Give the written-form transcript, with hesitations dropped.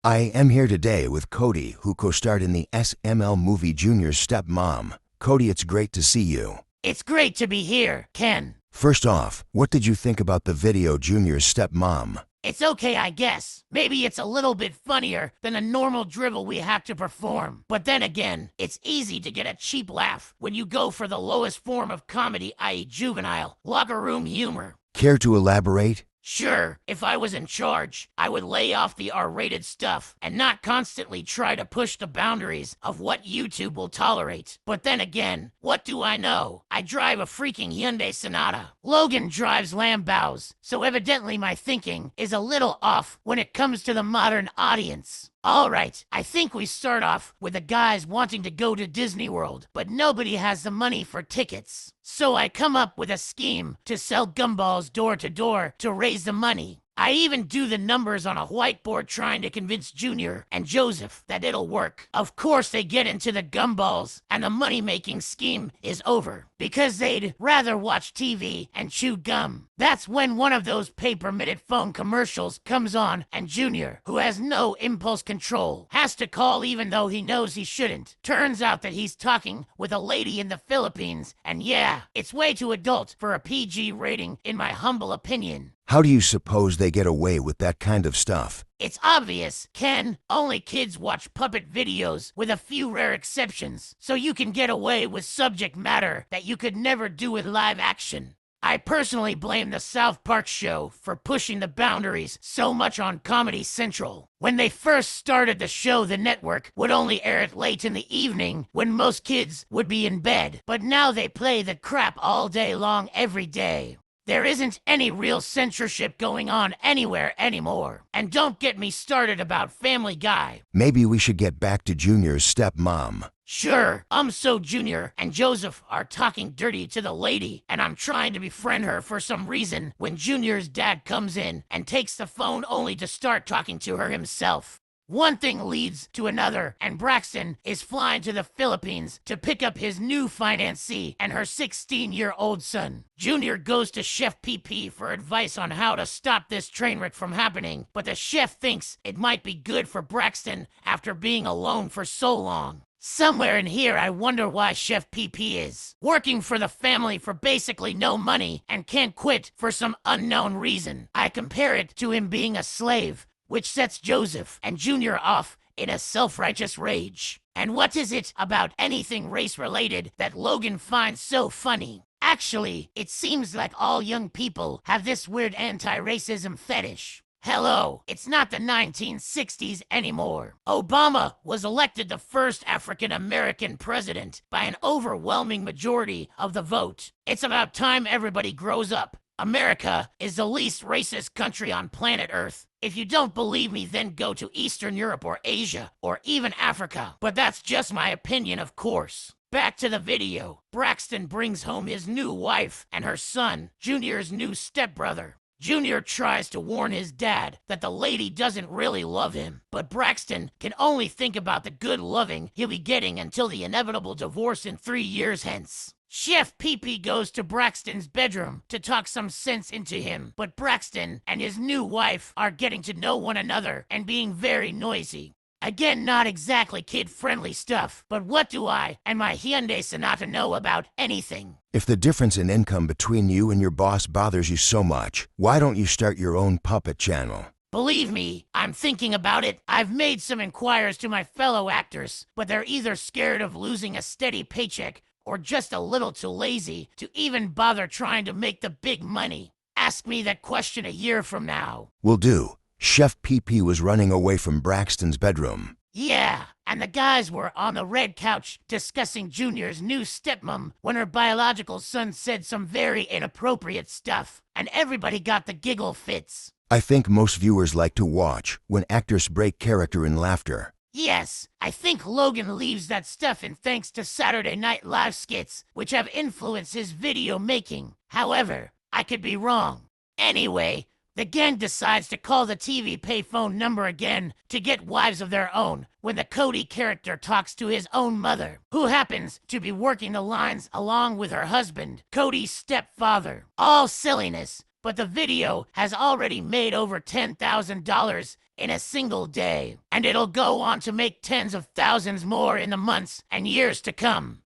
I am here today with Cody, who co-starred in the SML movie Junior's Stepmom. Cody, it's great to see you. It's great to be here, Ken. First off, what did you think about the video Junior's Stepmom? It's okay, I guess. Maybe it's a little bit funnier than a normal drivel we have to perform. But then again, it's easy to get a cheap laugh when you go for the lowest form of comedy, i.e. juvenile, locker room humor. Care to elaborate? Sure, if I was in charge, I would lay off the R-rated stuff and not constantly try to push the boundaries of what YouTube will tolerate. But then again, what do I know? I drive a freaking Hyundai Sonata. Logan drives Lambos, so evidently my thinking is a little off when it comes to the modern audience. Alright, I think we start off with the guys wanting to go to Disney World, but nobody has the money for tickets. So I come up with a scheme to sell gumballs door to door to raise the money. I even do the numbers on a whiteboard trying to convince Junior and Joseph that it'll work. Of course they get into the gumballs and the money-making scheme is over because they'd rather watch TV and chew gum. That's when one of those paper-minute phone commercials comes on and Junior, who has no impulse control, has to call even though he knows he shouldn't. Turns out that he's talking with a lady in the Philippines, and yeah, it's way too adult for a PG rating in my humble opinion. How do you suppose they get away with that kind of stuff? It's obvious, Ken. Only kids watch puppet videos with a few rare exceptions, so you can get away with subject matter that you could never do with live action. I personally blame the South Park show for pushing the boundaries so much on Comedy Central. When they first started the show, the network would only air it late in the evening when most kids would be in bed, but now they play the crap all day long every day. There isn't any real censorship going on anywhere anymore. And don't get me started about Family Guy. Maybe we should get back to Junior's Stepmom. Sure, so Junior and Joseph are talking dirty to the lady, and I'm trying to befriend her for some reason when Junior's dad comes in and takes the phone only to start talking to her himself. One thing leads to another, and Braxton is flying to the Philippines to pick up his new financee and her 16-year-old son. Junior goes to Chef PP for advice on how to stop this train wreck from happening, but the chef thinks it might be good for Braxton after being alone for so long. Somewhere in here, I wonder why Chef PP is working for the family for basically no money and can't quit for some unknown reason. I compare it to him being a slave, which sets Joseph and Junior off in a self-righteous rage. And what is it about anything race-related that Logan finds so funny? Actually, it seems like all young people have this weird anti-racism fetish. Hello, it's not the 1960s anymore. Obama was elected the first African-American president by an overwhelming majority of the vote. It's about time everybody grows up. America is the least racist country on planet Earth. If you don't believe me, then go to Eastern Europe or Asia or even Africa. But that's just my opinion, of course. Back to the video. Braxton brings home his new wife and her son, Junior's new stepbrother. Junior tries to warn his dad that the lady doesn't really love him, but Braxton can only think about the good loving he'll be getting until the inevitable divorce in 3 years hence. Chef PP goes to Braxton's bedroom to talk some sense into him, but Braxton and his new wife are getting to know one another and being very noisy. Again, not exactly kid-friendly stuff, but what do I and my Hyundai Sonata know about anything? If the difference in income between you and your boss bothers you so much, why don't you start your own puppet channel? Believe me, I'm thinking about it. I've made some inquiries to my fellow actors, but they're either scared of losing a steady paycheck or just a little too lazy to even bother trying to make the big money. Ask me that question a year from now. Will do. Chef PP was running away from Braxton's bedroom. Yeah, and the guys were on the red couch discussing Junior's new stepmom when her biological son said some very inappropriate stuff, and everybody got the giggle fits. I think most viewers like to watch when actors break character in laughter. Yes, I think Logan leaves that stuff in thanks to Saturday Night Live skits, which have influenced his video making. However, I could be wrong. Anyway, the gang decides to call the TV payphone number again to get wives of their own when the Cody character talks to his own mother, who happens to be working the lines along with her husband, Cody's stepfather. All silliness, but the video has already made over $10,000 in a single day, and it'll go on to make tens of thousands more in the months and years to come.